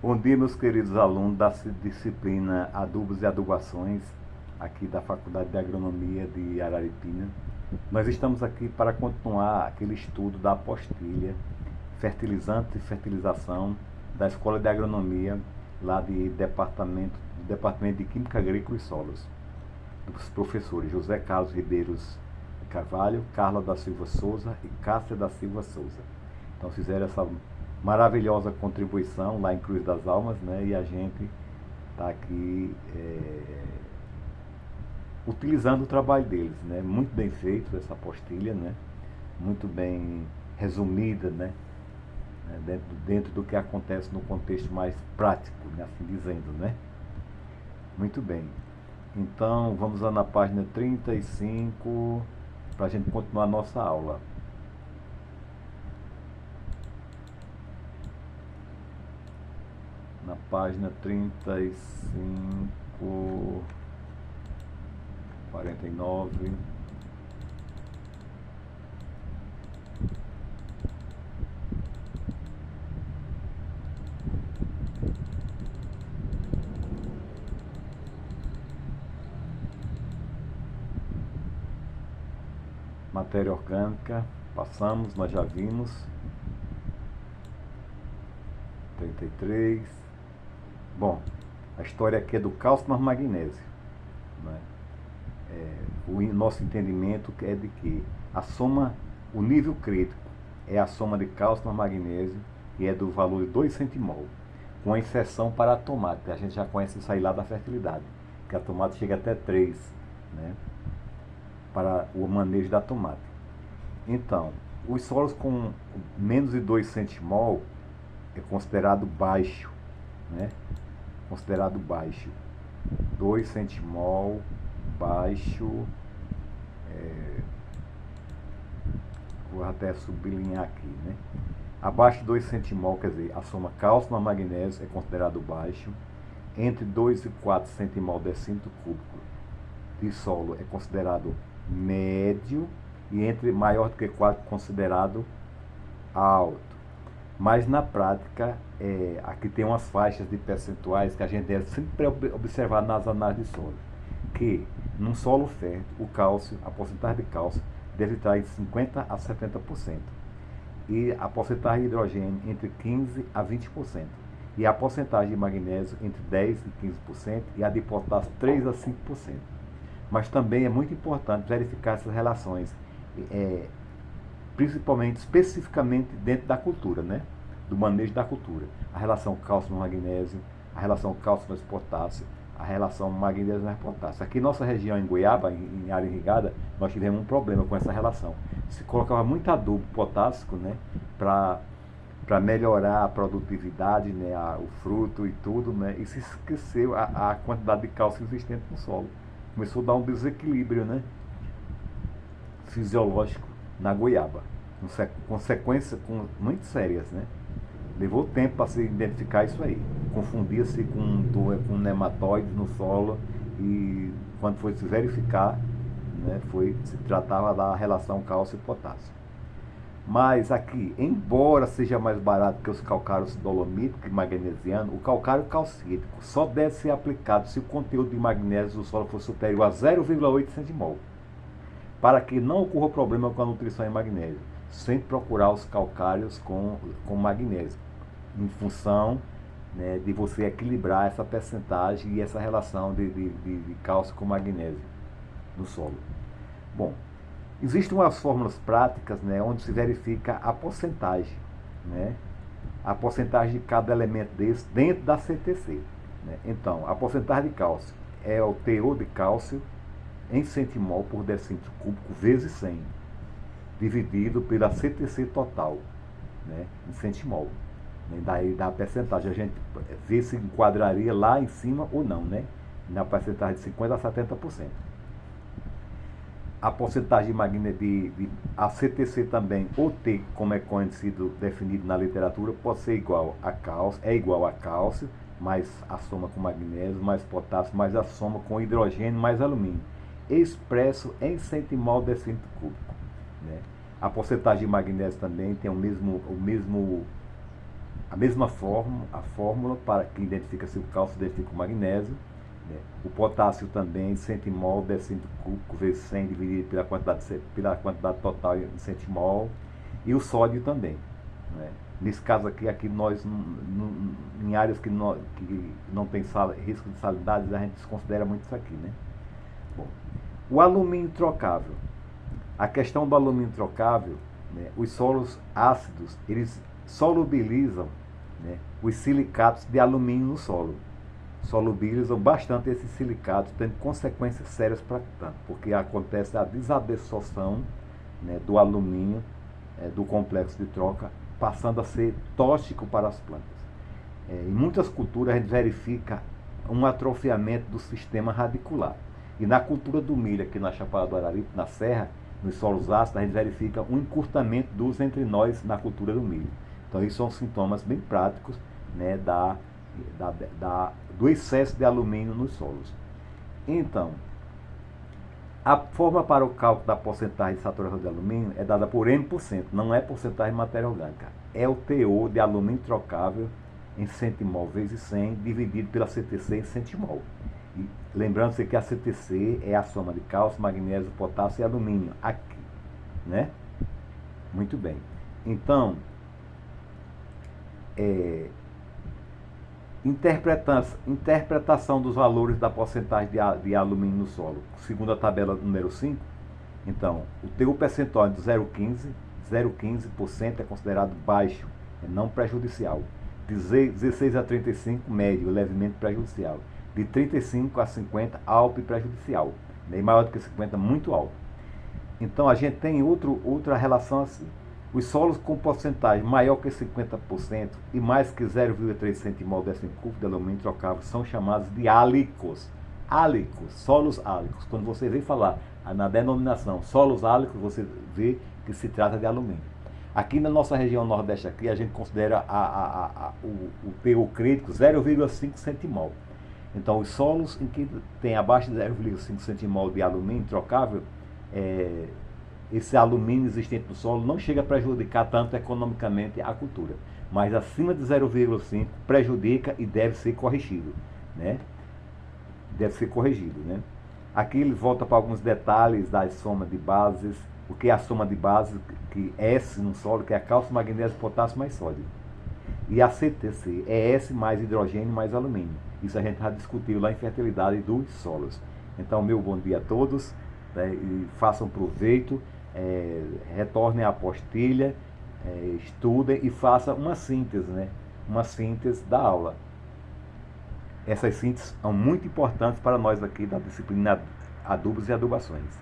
Bom dia, meus queridos alunos da disciplina Adubos e Adubações, aqui da Faculdade de Agronomia de Araripina. Nós estamos aqui para continuar aquele estudo da apostilha Fertilizantes e Fertilização da Escola de Agronomia, lá do Departamento de Química Agrícola e Solos, dos professores José Carlos Ribeiros Carvalho, Carla da Silva Souza e Cássia da Silva Souza. Então fizeram essa maravilhosa contribuição lá em Cruz das Almas, né? E a gente está aqui utilizando o trabalho deles, né? Muito bem feito essa apostilha, né? Muito bem resumida, né? Dentro do que acontece no contexto mais prático, né? Assim dizendo, né? Muito bem. Então vamos lá na página 35 para a gente continuar a nossa aula. Na página 35, 49. Matéria orgânica, passamos, nós já vimos. 33. Bom, a história aqui é do cálcio mais magnésio, né? O nosso entendimento é de que a soma, o nível crítico é a soma de cálcio mais magnésio, que é do valor de 2 centimol, com exceção para a tomate. A gente já conhece isso aí lá da fertilidade, que a tomate chega até 3, né, para o manejo da tomate. Então, os solos com menos de 2 centimol é considerado baixo, né? Considerado baixo. 2 centimol, baixo. Vou até sublinhar aqui, né? Abaixo de 2 centimol, quer dizer, a soma cálcio mais magnésio é considerado baixo. Entre 2 e 4 centimol decímetro cúbico de solo é considerado médio. E entre maior do que 4 considerado alto. Mas na prática, aqui tem umas faixas de percentuais que a gente deve sempre observar nas análises de solo. Que num solo fértil, o cálcio, a porcentagem de cálcio deve estar em 50% a 70%. E a porcentagem de hidrogênio entre 15% a 20%. E a porcentagem de magnésio entre 10% e 15%. E a de potássio 3% a 5%. Mas também é muito importante verificar essas relações, principalmente, especificamente dentro da cultura, né? Do manejo da cultura. A relação cálcio mais magnésio, a relação cálcio mais potássio, a relação magnésio mais potássio. Aqui em nossa região, em Goiaba, em área irrigada, nós tivemos um problema com essa relação. Se colocava muito adubo potássico, né? Para melhorar a produtividade, né? O fruto e tudo, né? E se esqueceu a quantidade de cálcio existente no solo. Começou a dar um desequilíbrio, né? Fisiológico na goiaba. Consequências muito sérias, né? Levou tempo para se identificar isso aí. Confundia-se com nematóides no solo e quando foi se verificar, né, se tratava da relação cálcio e potássio. Mas aqui, embora seja mais barato que os calcários dolomíticos e magnesianos, o calcário calcítico só deve ser aplicado se o conteúdo de magnésio do solo for superior a 0,8 centimol. Para que não ocorra problema com a nutrição em magnésio, sempre procurar os calcários com magnésio, em função, né, de você equilibrar essa percentagem e essa relação de cálcio com magnésio no solo. Bom, existem umas fórmulas práticas, né, onde se verifica a porcentagem, né, a porcentagem de cada elemento desse dentro da CTC. Né? Então, a porcentagem de cálcio é o teor de cálcio em centimol por decímetro cúbico vezes 100, dividido pela CTC total, né, em centimol. Daí dá a percentagem, a gente vê se enquadraria lá em cima ou não, né? Na porcentagem de 50% a 70%. A porcentagem a CTC também, ou T, como é conhecido, definido na literatura, pode ser igual a cálcio, mais a soma com magnésio, mais potássio, mais a soma com hidrogênio, mais alumínio, expresso em centimol decímetro cúbico. Né? A porcentagem de magnésio também tem o mesmo A mesma forma, a fórmula para que identifica se o cálcio identifica o magnésio, né? O potássio também, centimol, decímetro cúbico vezes 100 dividido pela quantidade total em centimol, e o sódio também. Né? Nesse caso aqui nós, em áreas que não tem risco de salinidade, a gente desconsidera muito isso aqui. Né? Bom, o alumínio trocável. A questão do alumínio trocável, né, os solos ácidos, eles solubilizam, né, os silicatos de alumínio no solo. Solubilizam bastante esses silicatos, tendo consequências sérias para a planta, porque acontece a desabsorção, né, do alumínio do complexo de troca, passando a ser tóxico para as plantas. Em muitas culturas a gente verifica um atrofiamento do sistema radicular. E na cultura do milho, aqui na Chapada do Araripe, na Serra, nos solos ácidos, a gente verifica um encurtamento dos entrinóis na cultura do milho. Então, isso são sintomas bem práticos, né, do excesso de alumínio nos solos. Então, a forma para o cálculo da porcentagem de saturação de alumínio é dada por M%, não é porcentagem de matéria orgânica. É o teor de alumínio trocável em centimol vezes 100, dividido pela CTC em centimol. E lembrando-se que a CTC é a soma de cálcio, magnésio, potássio e alumínio, aqui, né? Muito bem. Então, interpretação dos valores da porcentagem de alumínio no solo. Segundo a tabela número 5, então, o teor percentual de 0,15% é considerado baixo, é não prejudicial. De 16 a 35, médio, levemente prejudicial. De 35 a 50, alto e prejudicial. E maior do que 50, muito alto. Então, a gente tem outra relação assim. Os solos com porcentagem maior que 50% e mais que 0,3 centimol décimo cúbico de alumínio trocável são chamados de álicos. Álicos, solos álicos. Quando você vem falar na denominação solos álicos, você vê que se trata de alumínio. Aqui na nossa região nordeste, aqui, a gente considera o pH crítico 0,5 centimol. Então, os solos em que tem abaixo de 0,5 centimol de alumínio trocável, esse alumínio existente no solo não chega a prejudicar tanto economicamente a cultura, mas acima de 0,5 prejudica e deve ser corrigido, né? Deve ser corrigido, né? Aqui ele volta para alguns detalhes da soma de bases, o que é a soma de bases, que S no solo, que é cálcio, magnésio, potássio mais sódio. E a CTC é S mais hidrogênio mais alumínio. Isso a gente já discutiu lá em fertilidade dos solos. Então, meu bom dia a todos, né, e façam proveito, retornem à apostila, estudem e façam uma síntese, né? Uma síntese da aula. Essas sínteses são muito importantes para nós aqui da disciplina Adubos e Adubações.